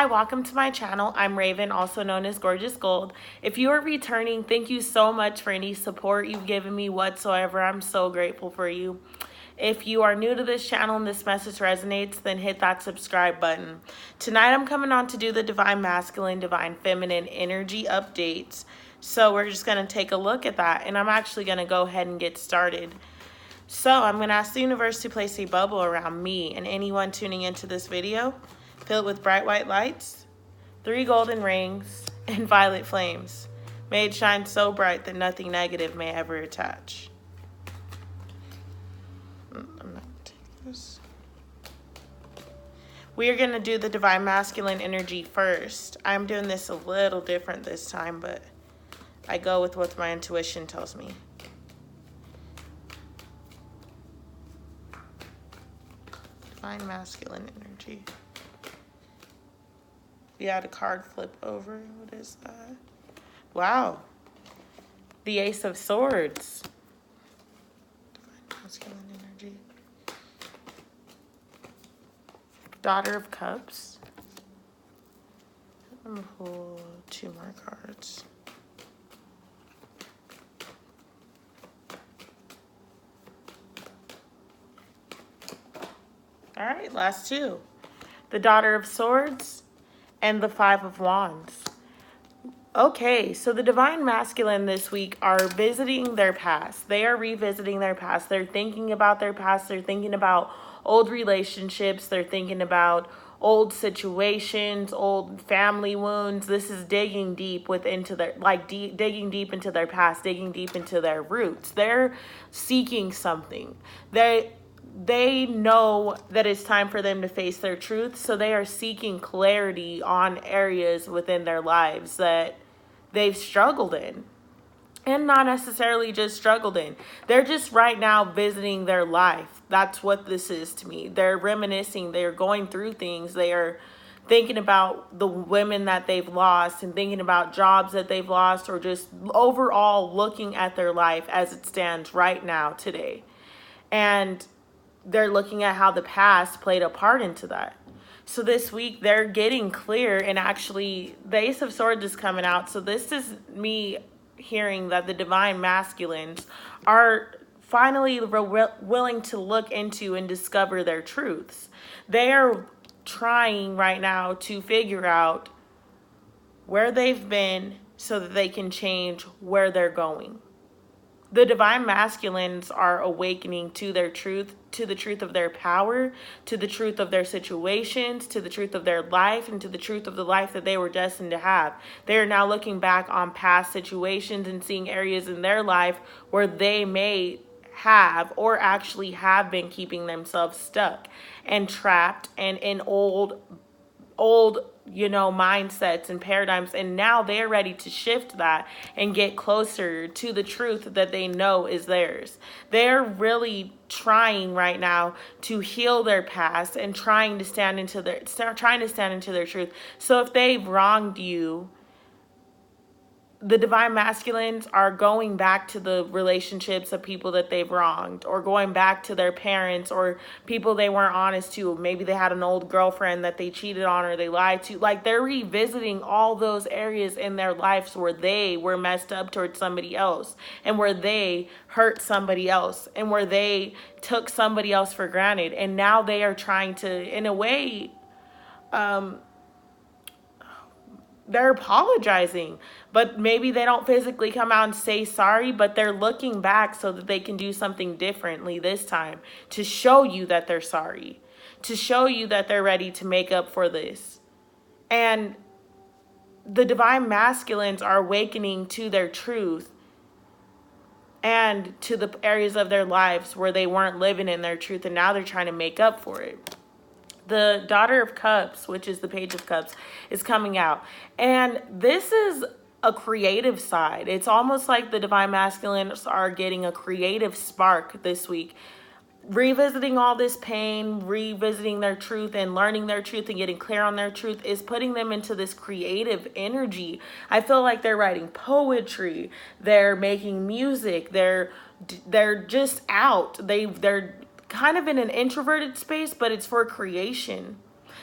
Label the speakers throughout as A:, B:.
A: Hi, welcome to my channel. I'm Raven, also known as Gorgeous Gold. If you are returning, thank you so much for any support you've given me whatsoever. I'm so grateful for you. If you are new to this channel and this message resonates, then hit that subscribe button. Tonight I'm coming on to do the Divine Masculine, Divine Feminine energy updates. So we're just going to take a look at that, and I'm actually going to go ahead and get started. So I'm going to ask the universe to place a bubble around me and anyone tuning into this video. Fill it with bright white lights, 3 golden rings, and violet flames. May it shine so bright that nothing negative may ever attach. I'm not going to take this. We are going to do the Divine Masculine energy first. I'm doing this a little different this time, but I go with what my intuition tells me. Divine Masculine energy. We had a card flip over. What is that? Wow. The Ace of Swords. Divine Masculine energy. Daughter of Cups. I'm going to pull 2 more cards. All right, last 2. The Daughter of Swords and the 5 of Wands. Okay, so the Divine Masculine this week are visiting their past. They are revisiting their past. They're thinking about their past. They're thinking about old relationships. They're thinking about old situations, old family wounds. This is digging deep into their, digging deep into their past, digging deep into their roots. They're seeking something. They know that it's time for them to face their truth, so they are seeking clarity on areas within their lives that they've struggled in. And not necessarily just struggled in. They're just right now visiting their life. That's what this is to me. They're reminiscing. They're going through things. They are thinking about the women that they've lost and thinking about jobs that they've lost, or just overall looking at their life as it stands right now today. And they're looking at how the past played a part into that. So this week they're getting clear, and actually the Ace of Swords is coming out. So this is me hearing that the Divine Masculines are finally willing to look into and discover their truths. They are trying right now to figure out where they've been so that they can change where they're going. The Divine Masculines are awakening to their truth, to the truth of their power, to the truth of their situations, to the truth of their life, and to the truth of the life that they were destined to have. They are now looking back on past situations and seeing areas in their life where they may have or actually have been keeping themselves stuck and trapped and in old mindsets and paradigms, and now they're ready to shift that and get closer to the truth that they know is theirs. They're really trying right now to heal their past and trying to stand into their truth. So if they've wronged you, the Divine Masculines are going back to the relationships of people that they've wronged, or going back to their parents or people they weren't honest to. Maybe they had an old girlfriend that they cheated on or they lied to. Like, they're revisiting all those areas in their lives where they were messed up towards somebody else, and where they hurt somebody else, and where they took somebody else for granted. And now they are trying to, in a way, they're apologizing, but maybe they don't physically come out and say sorry, but they're looking back so that they can do something differently this time to show you that they're sorry, to show you that they're ready to make up for this. And the Divine Masculines are awakening to their truth and to the areas of their lives where they weren't living in their truth, and now they're trying to make up for it. The Daughter of Cups, which is the Page of Cups, is coming out. And this is a creative side. It's almost like the Divine Masculines are getting a creative spark this week. Revisiting all this pain, revisiting their truth and learning their truth and getting clear on their truth is putting them into this creative energy. I feel like they're writing poetry. They're making music. They're just out. They're kind of in an introverted space, but it's for creation.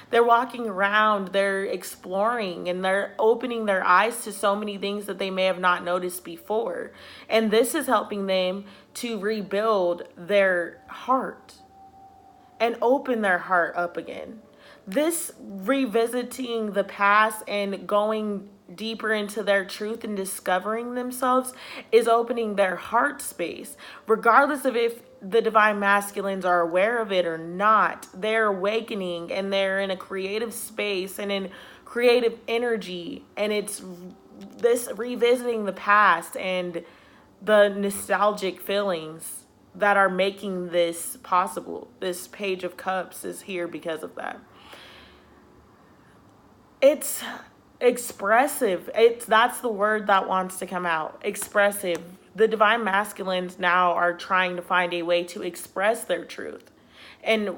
A: They're walking around, they're exploring, and they're opening their eyes to so many things that they may have not noticed before. And this is helping them to rebuild their heart and open their heart up again. This revisiting the past and going deeper into their truth and discovering themselves is opening their heart space. Regardless of if the divine masculines are aware of it or not, they're awakening and they're in a creative space and in creative energy. And it's this revisiting the past and the nostalgic feelings that are making this possible. This Page of Cups is here because of that. It's expressive. That's the word that wants to come out. Expressive. The divine masculines now are trying to find a way to express their truth. And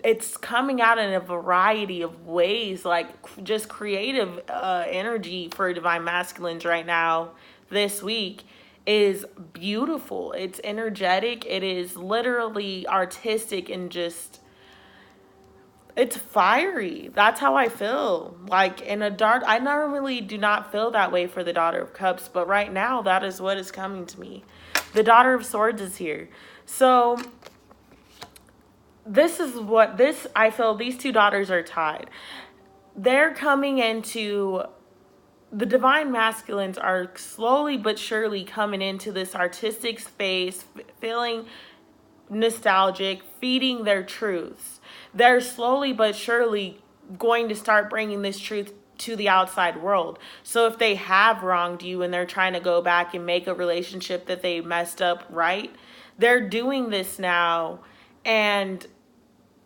A: it's coming out in a variety of ways, like just creative energy for divine masculines right now this week is beautiful. It's energetic. It is literally artistic and just, it's fiery. That's how I feel. Like in a dark, I normally do not feel that way for the Daughter of Cups, but right now that is what is coming to me. The Daughter of Swords is here. So this is what I feel these two daughters are tied. They're coming into, the divine masculines are slowly but surely coming into this artistic space, feeling nostalgic, feeding their truths. They're slowly but surely going to start bringing this truth to the outside world. So if they have wronged you and they're trying to go back and make a relationship that they messed up right, they're doing this now and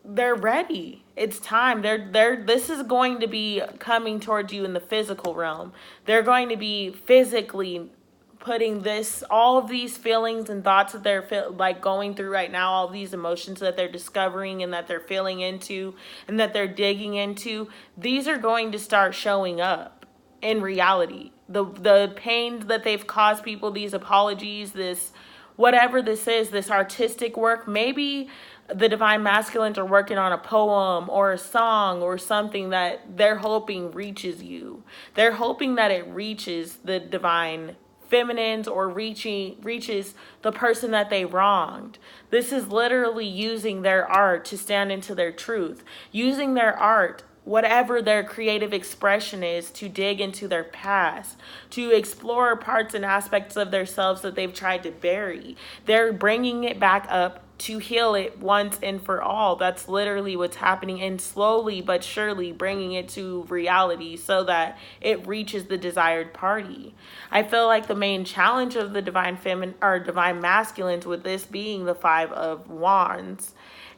A: they're ready. It's time. This is going to be coming towards you in the physical realm. They're going to be physically putting all of these feelings and thoughts that they're like going through right now, all of these emotions that they're discovering and that they're feeling into and that they're digging into, these are going to start showing up in reality. The pain that they've caused people, these apologies, this whatever this is, this artistic work, maybe the divine masculines are working on a poem or a song or something that they're hoping reaches you. They're hoping that it reaches the divine feminines or reaches the person that they wronged. This is literally using their art to stand into their truth, using their art, whatever their creative expression is, to dig into their past, to explore parts and aspects of themselves that they've tried to bury. They're bringing it back up to heal it once and for all. That's literally what's happening, and slowly but surely bringing it to reality so that it reaches the desired party. I feel like the main challenge of the divine feminine or divine masculines, with this being the Five of Wands,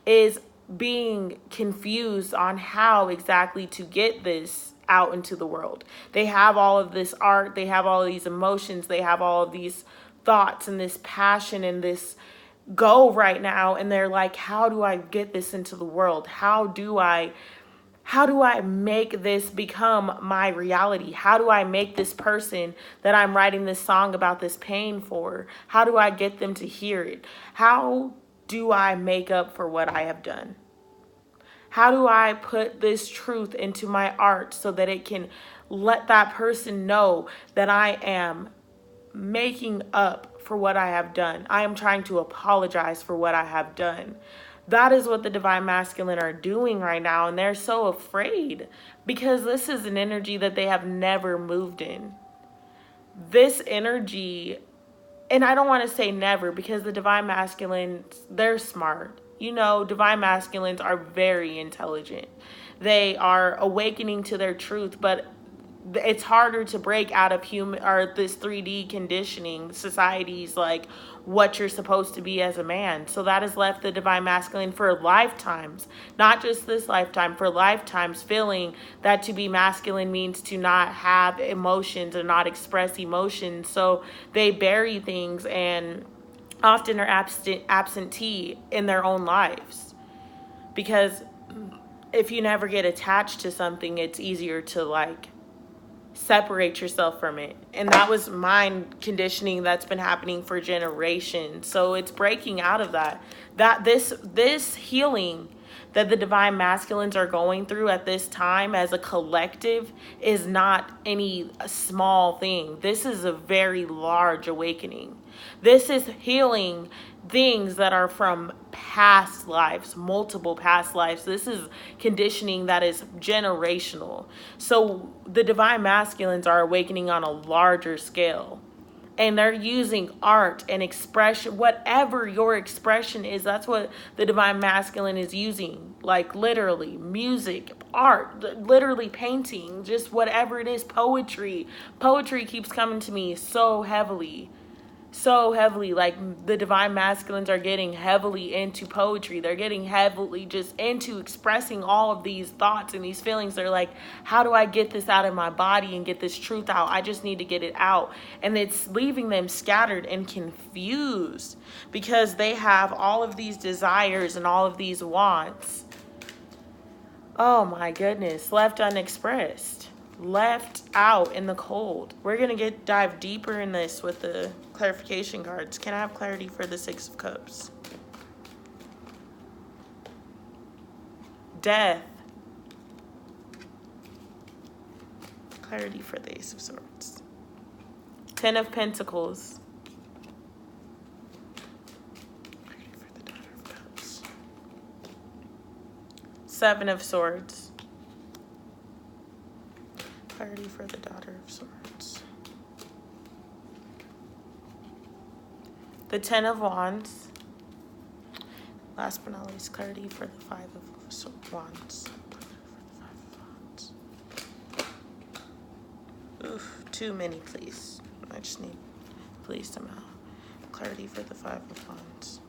A: is being confused on how exactly to get this out into the world. They have all of this art, they have all of these emotions, they have all of these thoughts and this passion and this go right now, and they're like, how do I get this into the world? How do I make this become my reality? How do I make this person that I'm writing this song about this pain for, how do I get them to hear it? How do I make up for what I have done? How do I put this truth into my art so that it can let that person know that I am making up for what I have done? I am trying to apologize for what I have done. That is what the divine masculine are doing right now, and they're so afraid because this is an energy that they have never moved in. This energy, and I don't want to say never, because the divine masculines, they're smart. You know, divine masculines are very intelligent. They are awakening to their truth, but it's harder to break out of human or this 3D conditioning society's like what you're supposed to be as a man. So that has left the divine masculine for lifetimes, not just this lifetime, for lifetimes, feeling that to be masculine means to not have emotions and not express emotions. So they bury things and often are absentee in their own lives, because if you never get attached to something, it's easier to like separate yourself from it. And that was mind conditioning that's been happening for generations. So it's breaking out of that this healing, that the divine masculines are going through at this time as a collective is not any small thing. This is a very large awakening. This is healing things that are from past lives, multiple past lives. This is conditioning that is generational. So the divine masculines are awakening on a larger scale. And they're using art and expression, whatever your expression is. That's what the divine masculine is using. Like literally music, art, literally painting, just whatever it is, poetry. Poetry keeps coming to me so heavily. So heavily. Like the divine masculines are getting heavily into poetry. They're getting heavily just into expressing all of these thoughts and these feelings. They're like, how do I get this out of my body and get this truth out? I just need to get it out. And it's leaving them scattered and confused because they have all of these desires and all of these wants. Oh my goodness, left unexpressed, left out in the cold. We're gonna dive deeper in this with the clarification cards. Can I have clarity for the Six of Cups? Death. Clarity for the Ace of Swords. Ten of Pentacles. Clarity for the Daughter of Cups. Seven of Swords. Clarity for the Daughter of Swords. The Ten of Wands. Last but not least, clarity for the Five of Wands. Oof, too many, please. I just need, please, somehow. Clarity for the Five of Wands.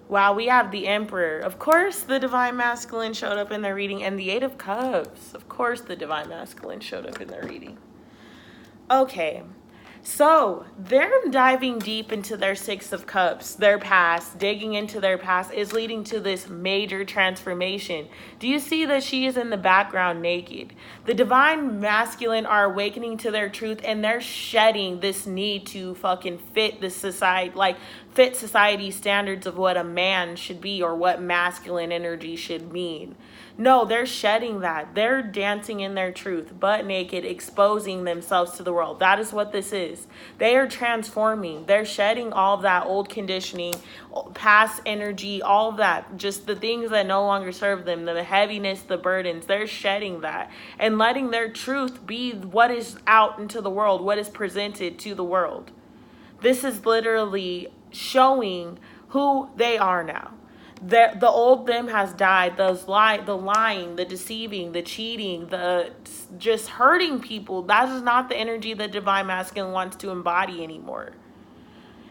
A: Wow, we have the Emperor. Of course, the Divine Masculine showed up in their reading. And the Eight of Cups. Of course, the Divine Masculine showed up in their reading. Okay. So, they're diving deep into their Six of Cups, their past, digging into their past is leading to this major transformation. Do you see that she is in the background naked? The divine masculine are awakening to their truth and they're shedding this need to fucking fit the society, like fit society's standards of what a man should be or what masculine energy should mean. No, they're shedding that. They're dancing in their truth, butt naked, exposing themselves to the world. That is what this is. They are transforming. They're shedding all of that old conditioning, past energy, all of that. Just the things that no longer serve them, the heaviness, the burdens. They're shedding that and letting their truth be what is out into the world, what is presented to the world. This is literally showing who they are now. The old them has died. The lying, the deceiving, the cheating, the just hurting people. That is not the energy that Divine Masculine wants to embody anymore.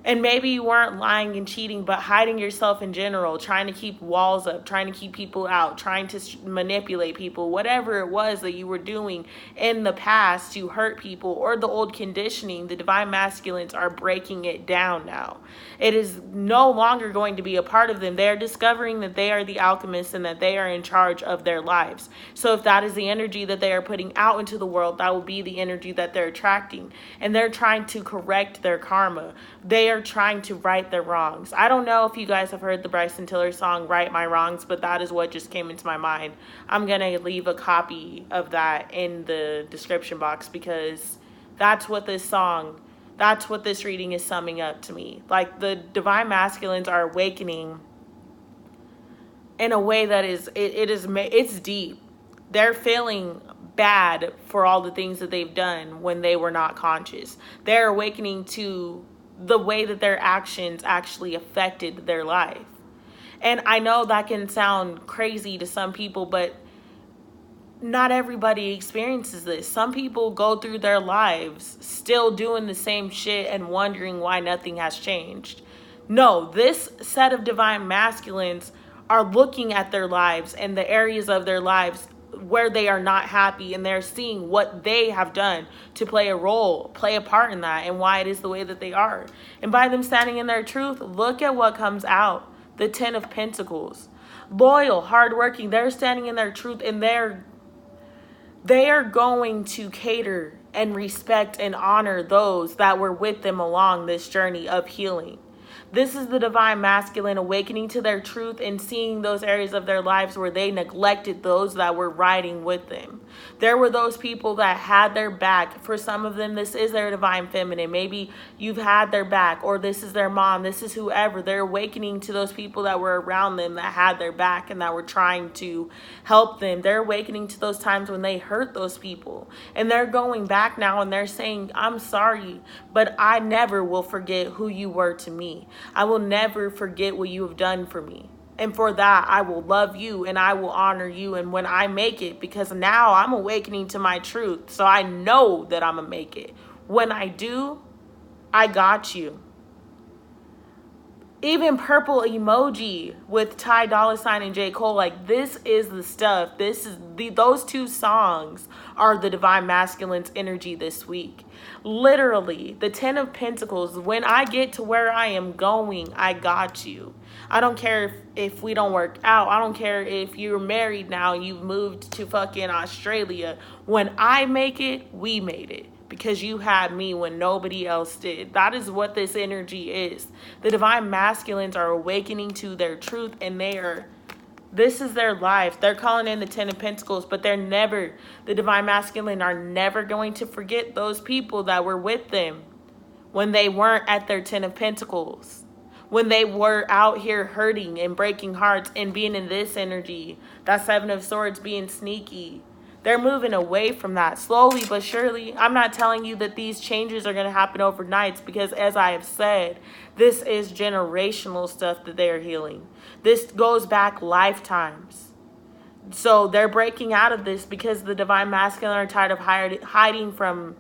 A: And maybe you weren't lying and cheating, but hiding yourself in general, trying to keep walls up, trying to keep people out, trying to manipulate people, whatever it was that you were doing in the past to hurt people or the old conditioning, the Divine Masculines are breaking it down now. It is no longer going to be a part of them. They are discovering that they are the alchemists and that they are in charge of their lives. So if that is the energy that they are putting out into the world, that will be the energy that they're attracting. And they're trying to correct their karma. They are trying to right their wrongs. I don't know if you guys have heard the Bryson Tiller song, Right My Wrongs, but that is what just came into my mind. I'm going to leave a copy of that in the description box because that's what this song, that's what this reading is summing up to me. Like the Divine Masculines are awakening in a way that it's deep. They're feeling bad for all the things that they've done when they were not conscious. They're awakening to the way that their actions actually affected their life. And I know that can sound crazy to some people, but not everybody experiences this. Some people go through their lives still doing the same shit and wondering why nothing has changed. No, this set of Divine Masculines are looking at their lives and the areas of their lives where they are not happy, and they're seeing what they have done to play a part in that and why it is the way that they are. And by them standing in their truth, look at what comes out. The Ten of Pentacles. Loyal, hardworking, they're standing in their truth and they are going to cater and respect and honor those that were with them along this journey of healing. This is the divine masculine awakening to their truth and seeing those areas of their lives where they neglected those that were riding with them. There were those people that had their back. For some of them, this is their divine feminine. Maybe you've had their back, or this is their mom, this is whoever. They're awakening to those people that were around them that had their back and that were trying to help them. They're awakening to those times when they hurt those people. And they're going back now and they're saying, I'm sorry, but I never will forget who you were to me. I will never forget what you have done for me. And for that, I will love you and I will honor you. And when I make it, because now I'm awakening to my truth, so I know that I'm going to make it. When I do, I got you. Even purple emoji with Ty Dolla $ign and J. Cole, like, this is the stuff. Those two songs are the divine masculine's energy this week. Literally, the 10 of Pentacles, when I get to where I am going, I got you. I don't care if we don't work out. I don't care if you're married now and you've moved to fucking Australia. When I make it, we made it. Because you had me when nobody else did. That is what this energy is. The divine masculines are awakening to their truth, and this is their life. They're calling in the 10 of Pentacles, but the divine masculine are never going to forget those people that were with them when they weren't at their 10 of Pentacles. When they were out here hurting and breaking hearts and being in this energy. That 7 of Swords being sneaky. They're moving away from that slowly but surely. I'm not telling you that these changes are going to happen overnight because, as I have said, this is generational stuff that they are healing. This goes back lifetimes. So they're breaking out of this because the divine masculine are tired of hiding from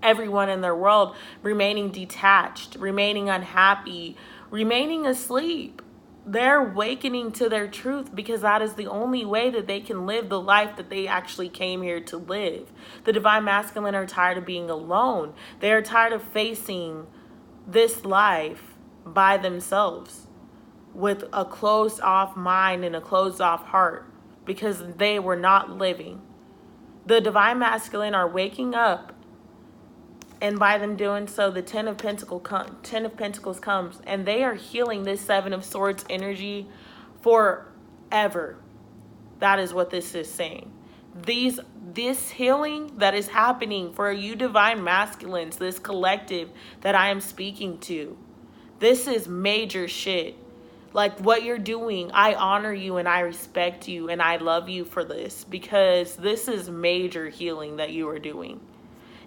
A: everyone in their world, remaining detached, remaining unhappy, remaining asleep. They're awakening to their truth because that is the only way that they can live the life that they actually came here to live. The divine masculine are tired of being alone. They are tired of facing this life by themselves with a closed off mind and a closed off heart because they were not living. The divine masculine are waking up, and by them doing so, the 10 of Pentacles comes, and they are healing this 7 of Swords energy forever. That is what this is saying. This healing that is happening for you divine masculines, this collective that I am speaking to, this is major shit. Like, what you're doing, I honor you and I respect you and I love you for this, because this is major healing that you are doing.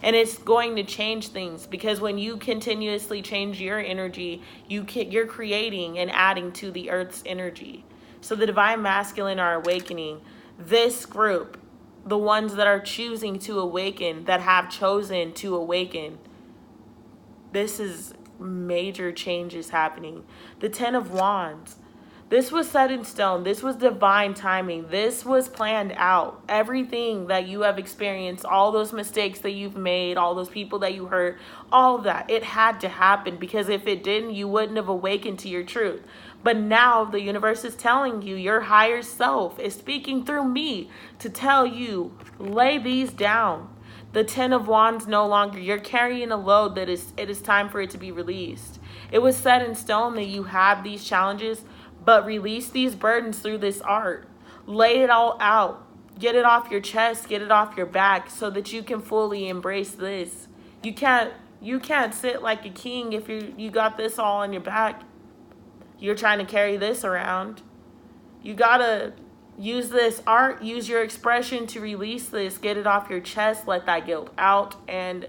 A: And it's going to change things, because when you continuously change your energy, you're creating and adding to the earth's energy. So the divine masculine are awakening. This group, the ones that are choosing to awaken, that have chosen to awaken, this is major changes happening. The 10 of Wands. This was set in stone. This was divine timing. This was planned out. Everything that you have experienced, all those mistakes that you've made, all those people that you hurt, all of that, it had to happen, because if it didn't, you wouldn't have awakened to your truth. But now the universe is telling you, your higher self is speaking through me to tell you, lay these down. The 10 of Wands no longer, you're carrying a load that it is time for it to be released. It was set in stone that you have these challenges, but release these burdens through this art. Lay it all out. Get it off your chest, get it off your back, so that you can fully embrace this. You can't sit like a king if you got this all on your back. You're trying to carry this around. You gotta use this art, use your expression to release this, get it off your chest, let that guilt out, and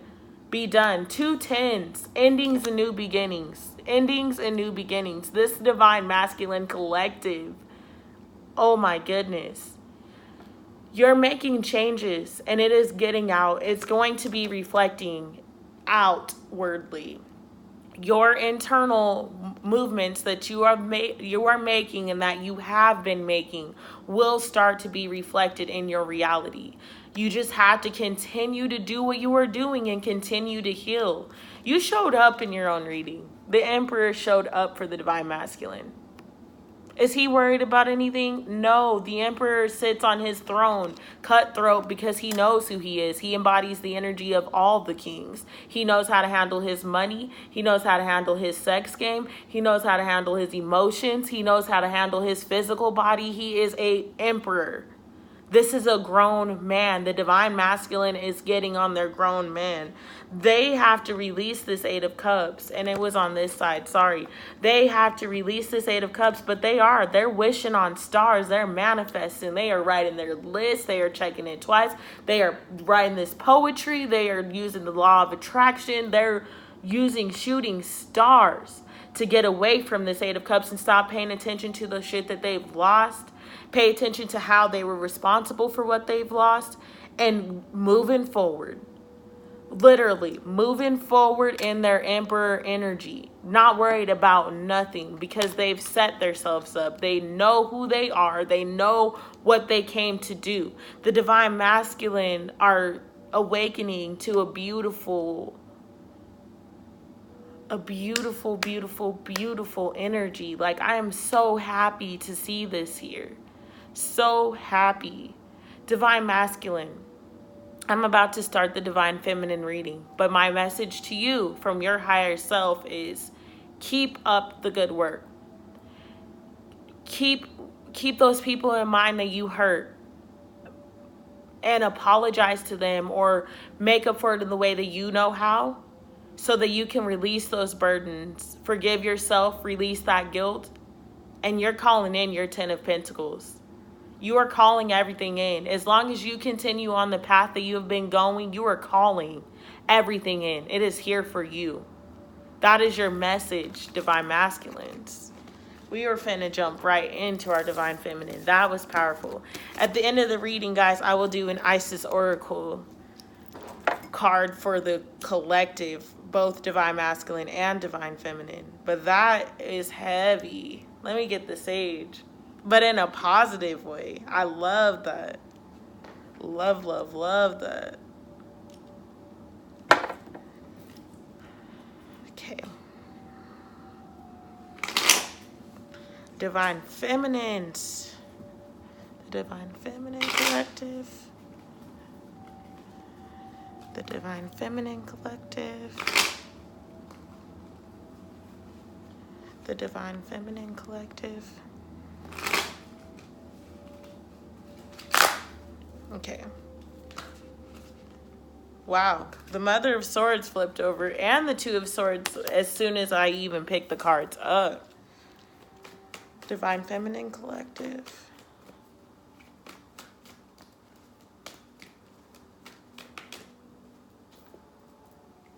A: be done. 2 tens, endings and new beginnings. Endings and new beginnings. This divine masculine collective, oh my goodness. You're making changes and it is getting out. It's going to be reflecting outwardly. Your internal movements that you are making and that you have been making will start to be reflected in your reality. You just have to continue to do what you are doing and continue to heal. You showed up in your own reading. The Emperor showed up for the divine masculine. Is he worried about anything? No, the emperor sits on his throne, cutthroat, because he knows who he is. He embodies the energy of all the kings. He knows how to handle his money. He knows how to handle his sex game. He knows how to handle his emotions. He knows how to handle his physical body. He is an emperor. This is a grown man. The divine masculine is getting on their grown man. They have to release this Eight of Cups. And it was on this side, sorry. They have to release this Eight of Cups, but they're wishing on stars. They're manifesting. They are writing their list. They are checking it twice. They are writing this poetry. They are using the law of attraction. They're using shooting stars to get away from this Eight of Cups and stop paying attention to the shit that they've lost. Pay attention to how they were responsible for what they've lost and moving forward. Literally moving forward in their emperor energy. Not worried about nothing because they've set themselves up. They know who they are. They know what they came to do. The divine masculine are awakening to a beautiful, beautiful energy. Like, I am so happy to see this here. So happy. Divine masculine. I'm about to start the divine feminine reading, but my message to you from your higher self is keep up the good work. Keep those people in mind that you hurt and apologize to them or make up for it in the way that you know how, so that you can release those burdens, forgive yourself, release that guilt, and you're calling in your 10 of Pentacles. You are calling everything in. As long as you continue on the path that you have been going, you are calling everything in. It is here for you. That is your message, divine masculines. We are finna jump right into our divine feminine. That was powerful. At the end of the reading, guys, I will do an Isis Oracle card for the collective, both divine masculine and divine feminine. But that is heavy. Let me get the sage. But in a positive way. I love that. Love, love, love that. Okay. Divine feminines. The divine feminine collective. The divine feminine collective. The divine feminine collective. Okay. Wow. The Mother of Swords flipped over and the Two of Swords as soon as I even picked the cards up. Divine Feminine Collective.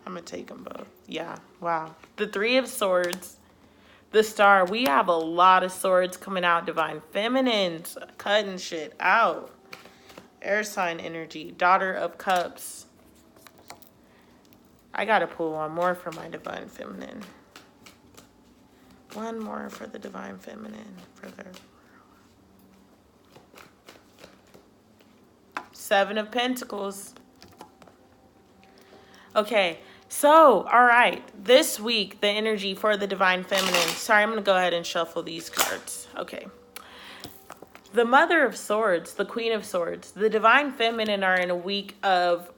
A: I'm going to take them both. Yeah. Wow. The Three of Swords. The Star. We have a lot of swords coming out. Divine Feminines. Cutting shit out. Air sign energy. Daughter of Cups. I gotta pull one more for my divine feminine. One more for the divine feminine. For their Seven of Pentacles. Okay, so, all right. This week, the energy for the divine feminine. Sorry, I'm gonna go ahead and shuffle these cards. Okay. The Mother of Swords, the Queen of Swords, the divine feminine are in a week of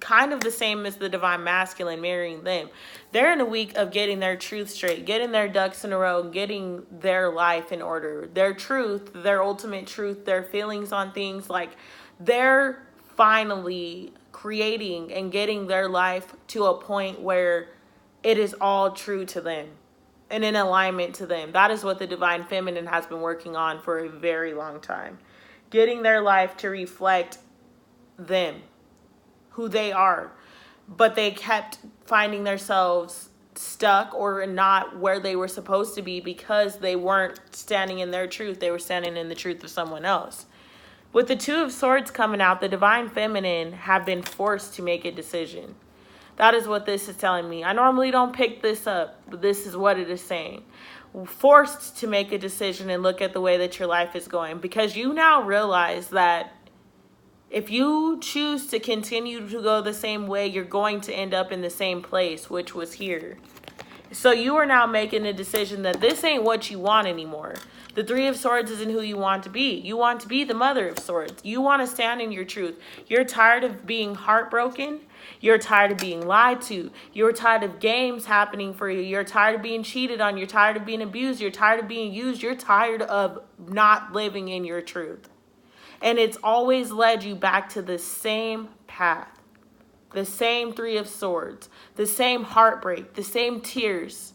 A: kind of the same as the divine masculine, marrying them. They're in a week of getting their truth straight, getting their ducks in a row, getting their life in order. Their truth, their ultimate truth, their feelings on things, like they're finally creating and getting their life to a point where it is all true to them. And in alignment to them. That is what the divine feminine has been working on for a very long time. Getting their life to reflect them, who they are. But they kept finding themselves stuck or not where they were supposed to be because they weren't standing in their truth. They were standing in the truth of someone else. With the Two of Swords coming out, the divine feminine have been forced to make a decision. That is what this is telling me. I normally don't pick this up, but this is what it is saying. Forced to make a decision and look at the way that your life is going. Because you now realize that if you choose to continue to go the same way, you're going to end up in the same place, which was here. So you are now making a decision that this ain't what you want anymore. The Three of Swords isn't who you want to be. You want to be the Mother of Swords. You want to stand in your truth. You're tired of being heartbroken. You're tired of being lied to. You're tired of games happening for you. You're tired of being cheated on. You're tired of being abused. You're tired of being used. You're tired of not living in your truth. And it's always led you back to the same path. The same Three of Swords. The same heartbreak. The same tears.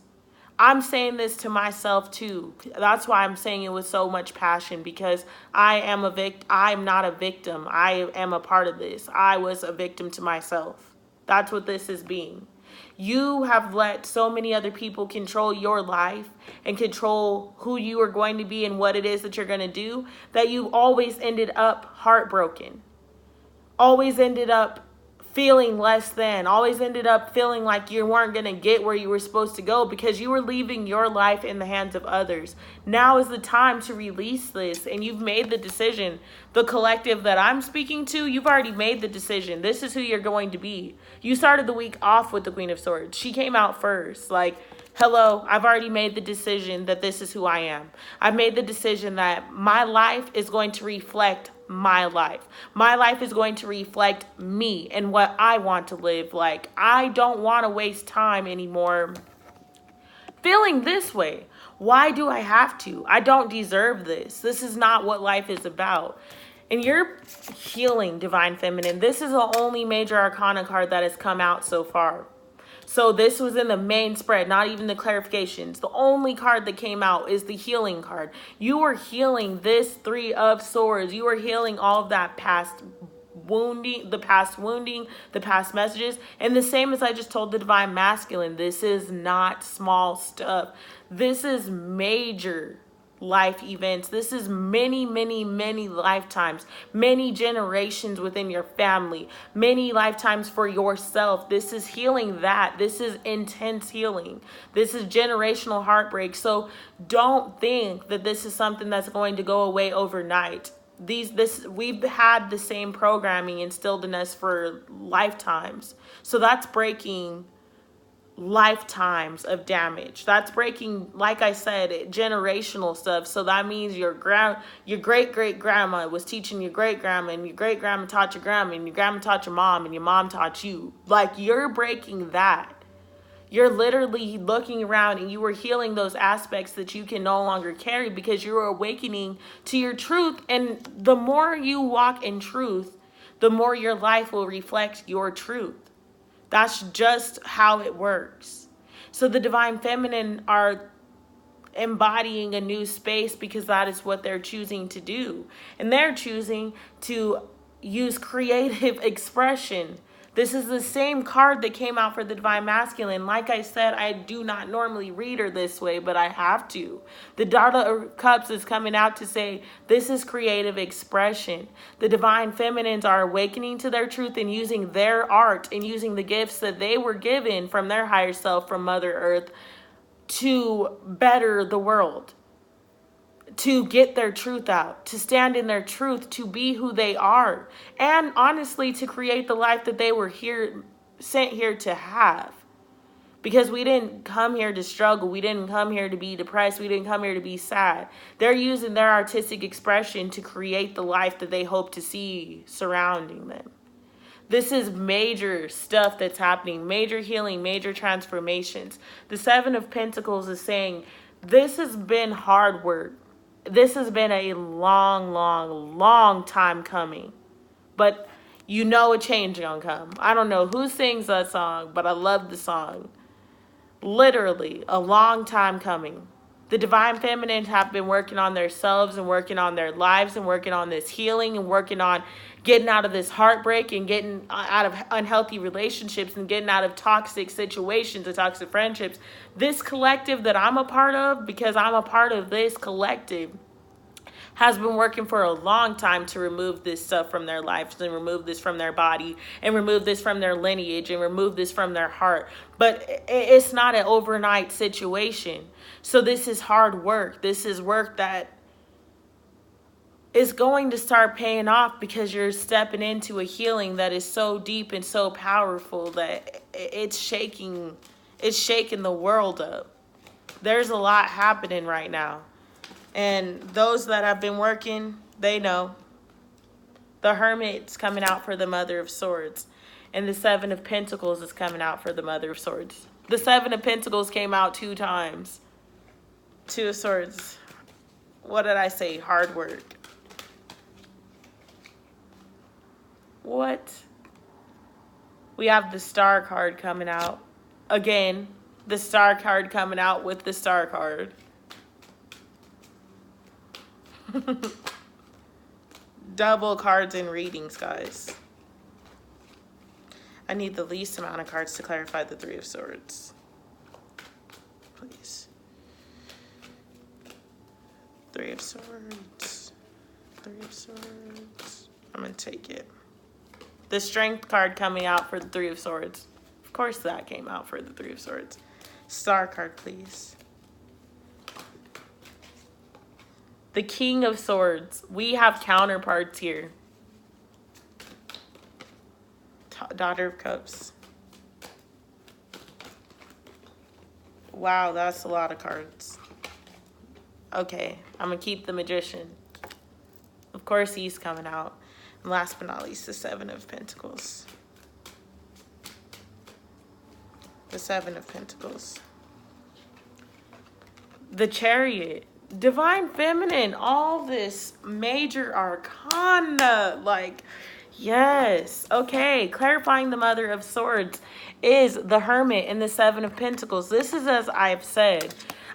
A: I'm saying this to myself too. That's why I'm saying it with so much passion, because I'm not a victim. I am a part of this. I was a victim to myself. That's what this is being. You have let so many other people control your life and control who you are going to be and what it is that you're going to do, that you always ended up heartbroken. Always ended up feeling less than, always ended up feeling like you weren't going to get where you were supposed to go because you were leaving your life in the hands of others. Now is the time to release this, and you've made the decision. The collective that I'm speaking to, you've already made the decision. This is who you're going to be. You started the week off with the Queen of Swords. She came out first. Like, hello, I've already made the decision that this is who I am. I've made the decision that my life is going to reflect my life. My life is going to reflect me and what I want to live like. I don't want to waste time anymore feeling this way. Why do I have to? I don't deserve this. This is not what life is about. And you're healing, Divine Feminine. This is the only major arcana card that has come out so far. So this was in the main spread, not even the clarifications. The only card that came out is the healing card. You are healing this Three of Swords. You are healing all of that past wounding, the past messages. And the same as I just told the Divine Masculine, this is not small stuff. This is major life events. This is many, many, many lifetimes, many generations within your family, many lifetimes for yourself. This is healing that. This is intense healing. This is generational heartbreak. So don't think that this is something that's going to go away overnight. We've had the same programming instilled in us for lifetimes. So that's breaking lifetimes of damage. That's breaking, like I said, generational stuff. So that means your great-great-grandma was teaching your great-grandma, and your great-grandma taught your grandma, and your grandma taught your mom, and your mom taught you. Like, you're breaking that. You're literally looking around and you are healing those aspects that you can no longer carry because you're awakening to your truth. And the more you walk in truth, the more your life will reflect your truth. That's just how it works. So the Divine Feminine are embodying a new space because that is what they're choosing to do. And they're choosing to use creative expression. This is the same card that came out for the Divine Masculine. Like I said, I do not normally read her this way, but I have to. The Daughter of Cups is coming out to say, this is creative expression. The Divine Feminines are awakening to their truth and using their art and using the gifts that they were given from their higher self, from Mother Earth, to better the world. To get their truth out, to stand in their truth, to be who they are, and honestly to create the life that they were sent here to have. Because we didn't come here to struggle. We didn't come here to be depressed. We didn't come here to be sad. They're using their artistic expression to create the life that they hope to see surrounding them. This is major stuff that's happening, major healing, major transformations. The Seven of Pentacles is saying, this has been hard work. This has been a long, long, long time coming. But you know a change gonna come. I don't know who sings that song, but I love the song. Literally, a long time coming. The Divine Feminines have been working on themselves and working on their lives and working on this healing and working on getting out of this heartbreak and getting out of unhealthy relationships and getting out of toxic situations and toxic friendships. This collective that I'm a part of, because I'm a part of this collective, has been working for a long time to remove this stuff from their lives and remove this from their body and remove this from their lineage and remove this from their heart. But it's not an overnight situation. So this is hard work. This is work that is going to start paying off because you're stepping into a healing that is so deep and so powerful that it's shaking It's shaking the world up. There's a lot happening right now. And those that have been working, they know. The Hermit's coming out for the Mother of Swords. And the Seven of Pentacles is coming out for the Mother of Swords. The Seven of Pentacles came out 2 times. 2 of Swords. What did I say? Hard work. What? We have the Star card coming out. Again, the Star card coming out with the Star card. Double cards in readings, guys. I need the least amount of cards to clarify the Three of Swords. Please. 3 of Swords. 3 of Swords. I'm going to take it. The Strength card coming out for the 3 of Swords. Of course that came out for the 3 of Swords. Star card, please. The King of Swords. We have counterparts here. Daughter of Cups. Wow, that's a lot of cards. Okay, I'm going to keep the Magician. Of course he's coming out. And last but not least, the Seven of Pentacles. The Seven of Pentacles. The Chariot. Divine Feminine. All this major arcana. Like, yes. Okay. Clarifying the Mother of Swords is the Hermit and the Seven of Pentacles. This is as I've said.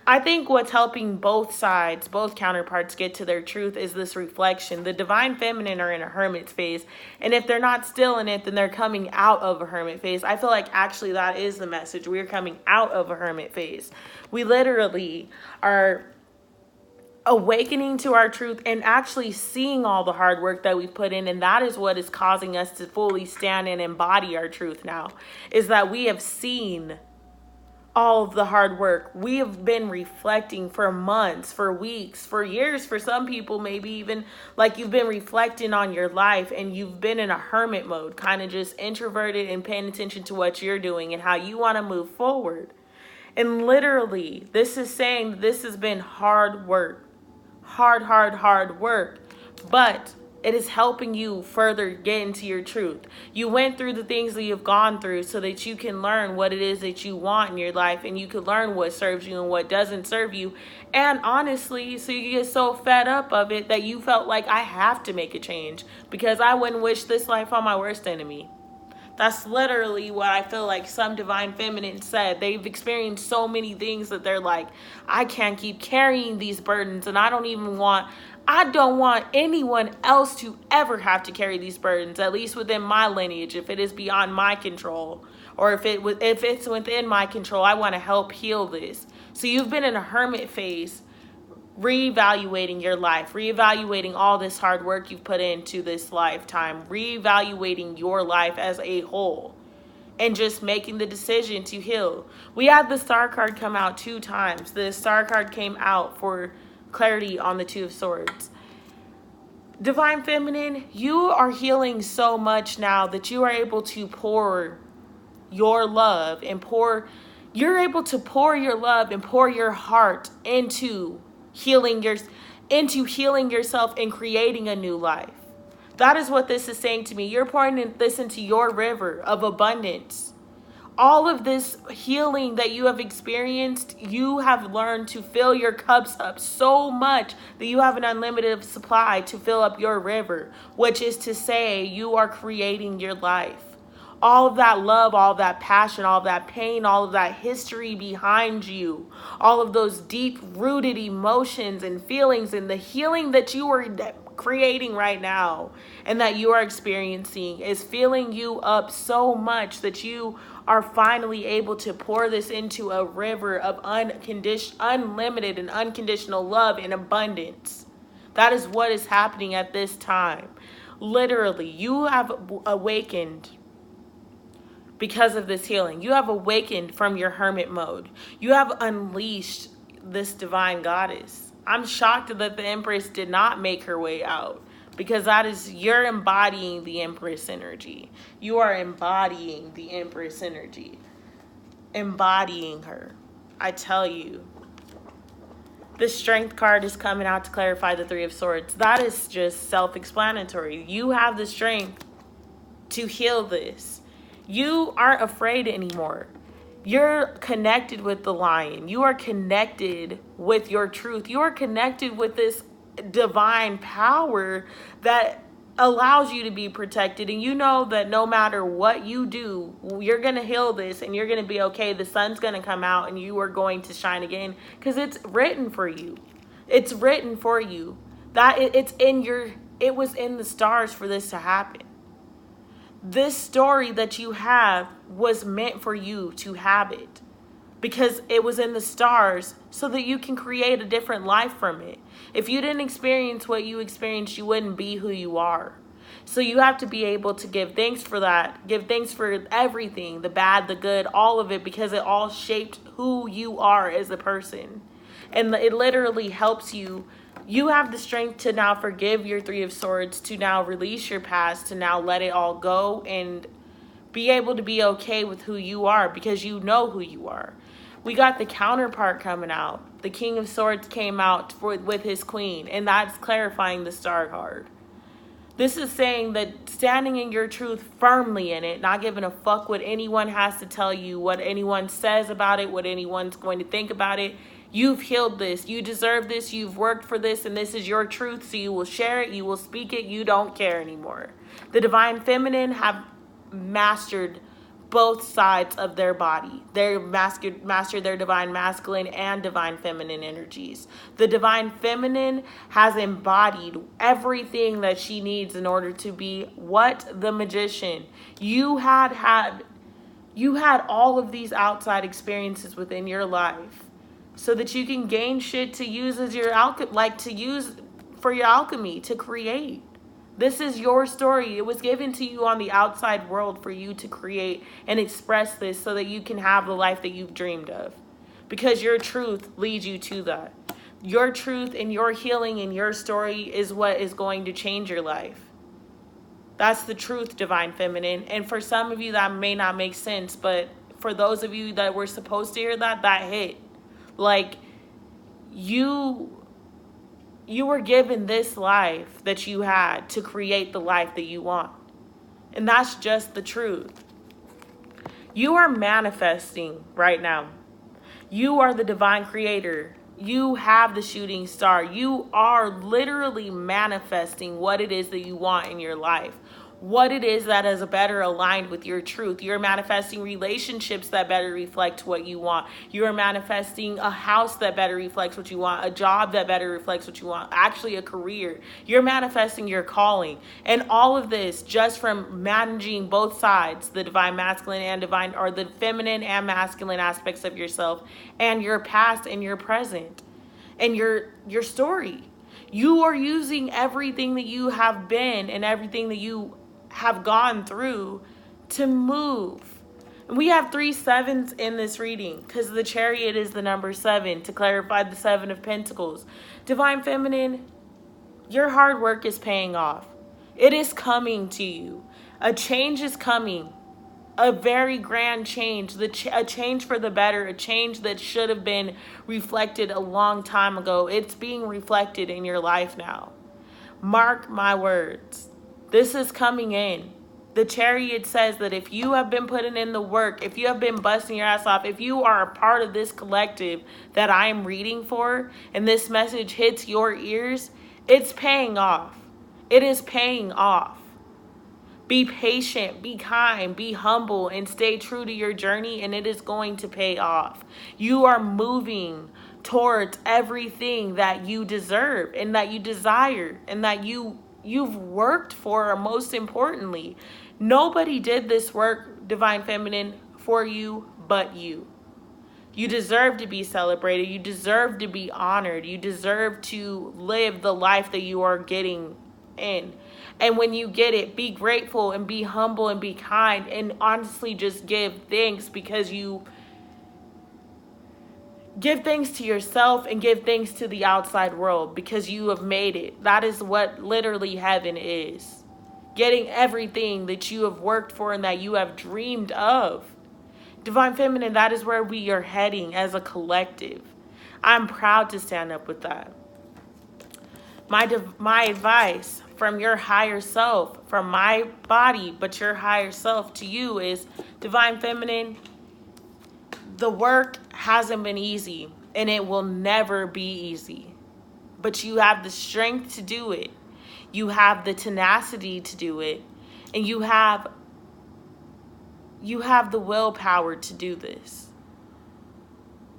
A: I think what's helping both sides, both counterparts get to their truth is this reflection. The Divine Feminine are in a hermit phase. And if they're not still in it, then they're coming out of a hermit phase. I feel like actually that is the message. We're coming out of a hermit phase. We literally are awakening to our truth and actually seeing all the hard work that we've put in. And that is what is causing us to fully stand and embody our truth now. Is that we have seen all of the hard work. We have been reflecting for months, for weeks, for years, for some people, maybe even like you've been reflecting on your life and you've been in a hermit mode, kind of just introverted and paying attention to what you're doing and how you want to move forward. And literally, this is saying this has been hard work. Hard work. But it is helping you further get into your truth. You went through the things that you've gone through so that you can learn what it is that you want in your life, and you can learn what serves you and what doesn't serve you. And honestly, so you get so fed up of it that you felt like I have to make a change because I wouldn't wish this life on my worst enemy. That's literally what I feel like some Divine Feminine said. They've experienced so many things that they're like, I can't keep carrying these burdens, and I don't want anyone else to ever have to carry these burdens, at least within my lineage, if it is beyond my control, or if it's within my control, I want to help heal this. So you've been in a hermit phase, reevaluating your life, reevaluating all this hard work you've put into this lifetime, reevaluating your life as a whole, and just making the decision to heal. We had the Star card come out 2 times. The Star card came out for clarity on the Two of Swords. Divine Feminine, you are healing so much now that you are able to pour your love and you're able to pour your love and pour your heart into healing yourself and creating a new life. That is what this is saying to me. You're pouring this into your river of abundance. All of this healing that you have experienced, you have learned to fill your cups up so much that you have an unlimited supply to fill up your river, which is to say you are creating your life. All of that love, all of that passion, all of that pain, all of that history behind you, all of those deep-rooted emotions and feelings and the healing that you are creating right now and that you are experiencing is filling you up so much that you are finally able to pour this into a river of unlimited and unconditional love and abundance. That is what is happening at this time. Literally, you have awakened because of this healing. You have awakened from your hermit mode. You have unleashed this divine goddess. I'm shocked that the Empress did not make her way out, because you're embodying the Empress energy. You are embodying the Empress energy. embodying her. I tell you. The Strength card is coming out to clarify the Three of Swords. That is just self-explanatory. You have the strength to heal this. You aren't afraid anymore. You're connected with the lion. You are connected with your truth. You are connected with this divine power that allows you to be protected. And you know that no matter what you do, you're going to heal this and you're going to be okay. The sun's going to come out and you are going to shine again because it's written for you. It's written for you. That it was in the stars for this to happen. This story that you have was meant for you to have it because it was in the stars so that you can create a different life from it. If you didn't experience what you experienced, you wouldn't be who you are. So you have to be able to give thanks for that. Give thanks for everything, the bad, the good, all of it, because it all shaped who you are as a person. And it literally helps you. You have the strength to now forgive your Three of Swords, to now release your past, to now let it all go and be able to be okay with who you are because you know who you are. We got the counterpart coming out. The King of Swords came out with his queen, and that's clarifying the Star card. This is saying that standing in your truth firmly in it, not giving a fuck what anyone has to tell you, what anyone says about it, what anyone's going to think about it. You've healed this. You deserve this. You've worked for this, and this is your truth, so you will share it. You will speak it. You don't care anymore. The Divine Feminine have mastered both sides of their body. They're mastered their Divine Masculine and Divine Feminine energies. The Divine Feminine has embodied everything that she needs in order to be what? The Magician. You had all of these outside experiences within your life so that you can gain shit to use as your to use for your alchemy, to create. This is your story. It was given to you on the outside world for you to create and express this so that you can have the life that you've dreamed of. Because your truth leads you to that. Your truth and your healing and your story is what is going to change your life. That's the truth, Divine Feminine. And for some of you that may not make sense, but for those of you that were supposed to hear that, that hit. Like, you were given this life that you had to create the life that you want. And that's just the truth. You are manifesting right now. You are the divine creator. You have the shooting star. You are literally manifesting what it is that you want in your life. What it is that is better aligned with your truth. You're manifesting relationships that better reflect what you want. You're manifesting a house that better reflects what you want, a job that better reflects what you want, actually a career. You're manifesting your calling. And all of this just from managing both sides, the divine masculine and divine, or the feminine and masculine aspects of yourself, and your past and your present and your story. You are using everything that you have been and everything that you have gone through to move. And we have 3 sevens in this reading because the Chariot is the number 7 to clarify the 7 of Pentacles. Divine Feminine, your hard work is paying off. It is coming to you. A change is coming. A very grand change. A change for the better. A change that should have been reflected a long time ago. It's being reflected in your life now. Mark my words. This is coming in. The Chariot says that if you have been putting in the work, if you have been busting your ass off, if you are a part of this collective that I am reading for, and this message hits your ears, it's paying off. It is paying off. Be patient, be kind, be humble, and stay true to your journey, and it is going to pay off. You are moving towards everything that you deserve and that you desire and that you've worked for, most importantly. Nobody did this work, Divine Feminine, for you but you. You deserve to be celebrated. You deserve to be honored. You deserve to live the life that you are getting in. And when you get it, be grateful and be humble and be kind and honestly just give thanks, because you give thanks to yourself and give thanks to the outside world because you have made it. That is what literally heaven is. Getting everything that you have worked for and that you have dreamed of. Divine Feminine, that is where we are heading as a collective. I'm proud to stand up with that. My advice from your higher self, from my body, but your higher self to you is, Divine Feminine, the work hasn't been easy and it will never be easy. But you have the strength to do it. You have the tenacity to do it. And you have the willpower to do this.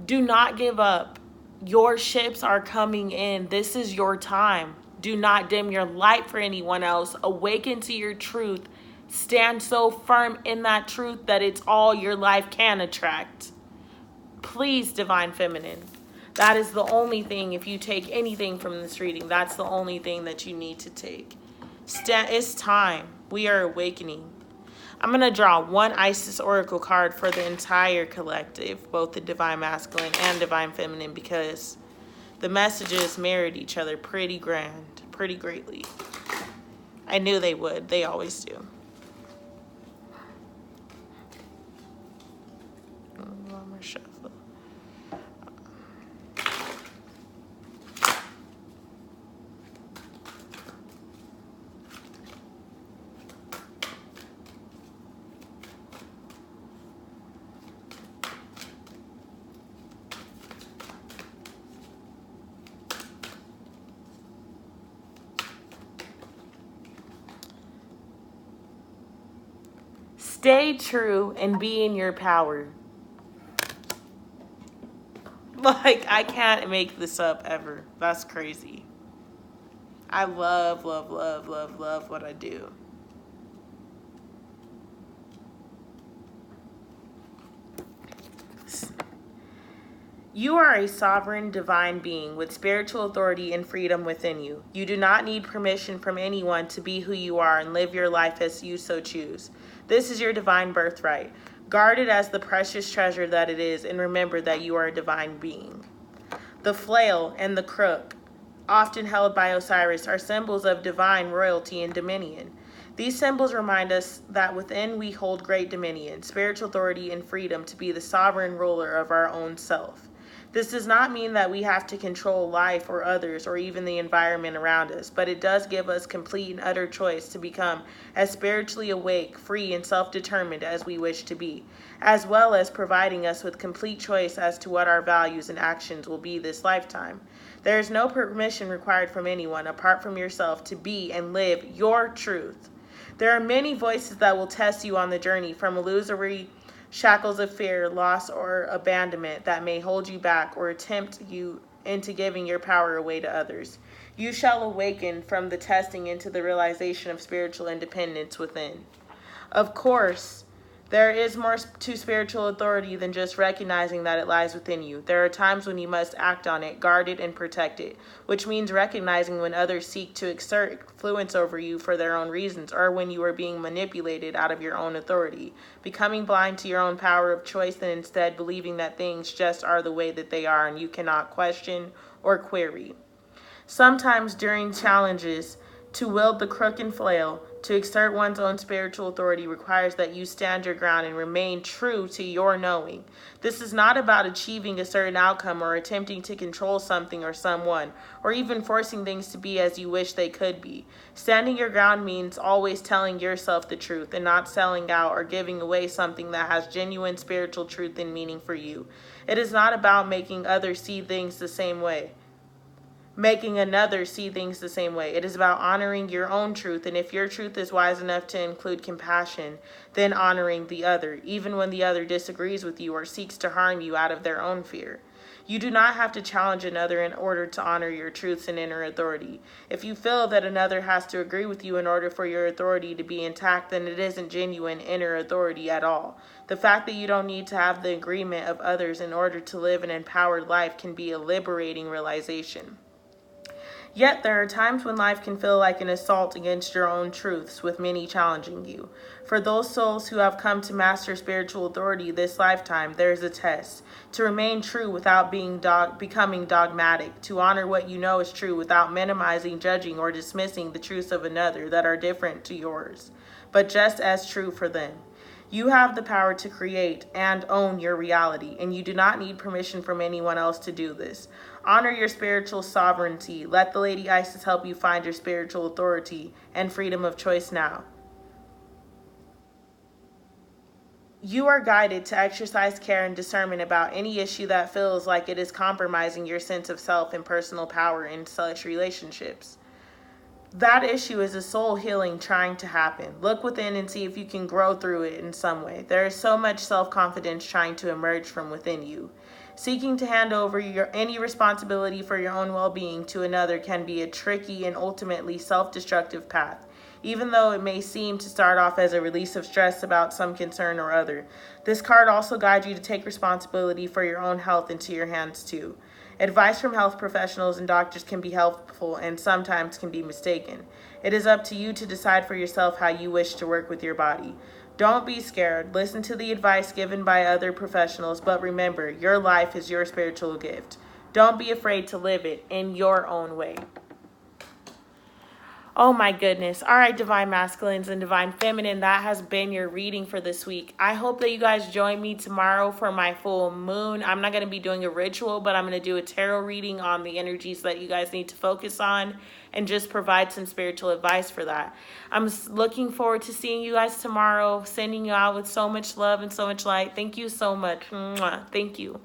A: Do not give up. Your ships are coming in. This is your time. Do not dim your light for anyone else. Awaken to your truth. Stand so firm in that truth that it's all your life can attract. Please, Divine Feminine. That is the only thing, if you take anything from this reading, that's the only thing that you need to take. It's time. We are awakening. I'm going to draw one Isis Oracle card for the entire collective, both the Divine Masculine and Divine Feminine, because the messages mirrored each other pretty greatly. I knew they would. They always do. One more shuffle. Stay true and be in your power. Like, I can't make this up ever. That's crazy. I love what I do. You are a sovereign divine being with spiritual authority and freedom within you. You do not need permission from anyone to be who you are and live your life as you so choose. This is your divine birthright. Guard it as the precious treasure that it is, and remember that you are a divine being. The flail and the crook, often held by Osiris, are symbols of divine royalty and dominion. These symbols remind us that within we hold great dominion, spiritual authority, and freedom to be the sovereign ruler of our own self. This does not mean that we have to control life or others or even the environment around us, but it does give us complete and utter choice to become as spiritually awake, free, and self-determined as we wish to be, as well as providing us with complete choice as to what our values and actions will be this lifetime. There is no permission required from anyone apart from yourself to be and live your truth. There are many voices that will test you on the journey, from illusory shackles of fear, loss, or abandonment that may hold you back or tempt you into giving your power away to others. You shall awaken from the testing into the realization of spiritual independence within. Of course, there is more to spiritual authority than just recognizing that it lies within you. There are times when you must act on it, guard it, and protect it, which means recognizing when others seek to exert influence over you for their own reasons, or when you are being manipulated out of your own authority, becoming blind to your own power of choice and instead believing that things just are the way that they are and you cannot question or query. Sometimes during challenges, to wield the crook and flail, to exert one's own spiritual authority requires that you stand your ground and remain true to your knowing. This is not about achieving a certain outcome or attempting to control something or someone, or even forcing things to be as you wish they could be. Standing your ground means always telling yourself the truth and not selling out or giving away something that has genuine spiritual truth and meaning for you. It is not about making others see things the same way. Making another see things the same way. It is about honoring your own truth, and if your truth is wise enough to include compassion, then honoring the other, even when the other disagrees with you or seeks to harm you out of their own fear. You do not have to challenge another in order to honor your truths and inner authority. If you feel that another has to agree with you in order for your authority to be intact, then it isn't genuine inner authority at all. The fact that you don't need to have the agreement of others in order to live an empowered life can be a liberating realization. Yet there are times when life can feel like an assault against your own truths, with many challenging you. For those souls who have come to master spiritual authority this lifetime, there is a test. To remain true without becoming dogmatic, to honor what you know is true without minimizing, judging, or dismissing the truths of another that are different to yours, but just as true for them. You have the power to create and own your reality, and you do not need permission from anyone else to do this. Honor your spiritual sovereignty. Let the Lady Isis help you find your spiritual authority and freedom of choice now. You are guided to exercise care and discernment about any issue that feels like it is compromising your sense of self and personal power in such relationships. That issue is a soul healing trying to happen. Look within and see if you can grow through it in some way. There is so much self-confidence trying to emerge from within you. Seeking to hand over any responsibility for your own well-being to another can be a tricky and ultimately self-destructive path, even though it may seem to start off as a release of stress about some concern or other. This card also guides you to take responsibility for your own health into your hands too. Advice from health professionals and doctors can be helpful and sometimes can be mistaken. It is up to you to decide for yourself how you wish to work with your body. Don't be scared. Listen to the advice given by other professionals, but remember, your life is your spiritual gift. Don't be afraid to live it in your own way. Oh my goodness. All right, Divine Masculines and Divine Feminine, that has been your reading for this week. I hope that you guys join me tomorrow for my full moon. I'm not going to be doing a ritual, but I'm going to do a tarot reading on the energies that you guys need to focus on and just provide some spiritual advice for that. I'm looking forward to seeing you guys tomorrow, sending you out with so much love and so much light. Thank you so much. Mwah. Thank you.